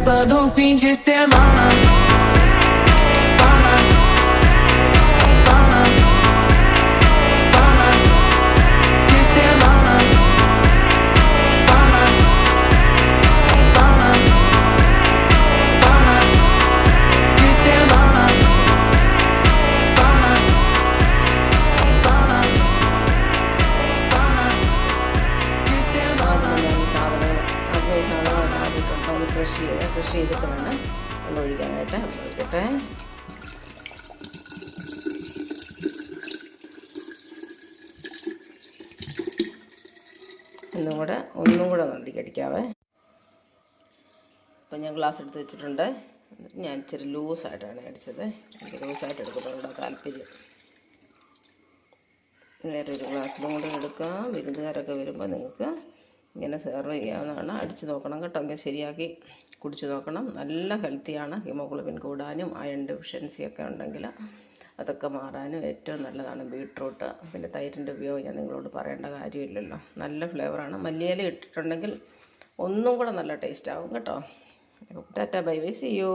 todo fim de semana. Brush ചെയ്തിട്ട് വേണം വെള്ളം ഒഴിക്കാനായിട്ട്. ഒഴിക്കട്ടെ. ഒന്നും കൂടെ നല്ലിക്കടിക്കാവേ. അപ്പം ഞാൻ ഗ്ലാസ് എടുത്ത് വെച്ചിട്ടുണ്ട്. ഞാൻ ഇച്ചിരി ലൂസായിട്ടാണ് അടിച്ചത്. എനിക്ക് ലൂസായിട്ട് എടുക്കുന്നതുകൊണ്ടാ താല്പര്യം. വേറൊരു ഗ്ലാസ്സിലും കൂടെ എടുക്കാം. വിരുന്നുകാരൊക്കെ വരുമ്പോൾ നിങ്ങൾക്ക് ഇങ്ങനെ സെർവ് ചെയ്യാവുന്നതാണ്. അടിച്ച് നോക്കണം കേട്ടോ. ഇങ്ങനെ ശരിയാക്കി കുടിച്ച് നോക്കണം. നല്ല ഹെൽത്തിയാണ്. ഹീമോഗ്ലോബിൻ കൂടാനും അയൺ ഡെഫിഷ്യൻസിയൊക്കെ ഉണ്ടെങ്കിൽ അതൊക്കെ മാറാനും ഏറ്റവും നല്ലതാണ് ബീട്രൂട്ട്. പിന്നെ തൈരിൻ്റെ ഉപയോഗം ഞാൻ നിങ്ങളോട് പറയേണ്ട കാര്യമില്ലല്ലോ. നല്ല ഫ്ലേവറാണ്. മല്ലിയില ഇട്ടിട്ടുണ്ടെങ്കിൽ ഒന്നും കൂടെ നല്ല ടേസ്റ്റ് ആവും കേട്ടോ. Tata bye bye, see U.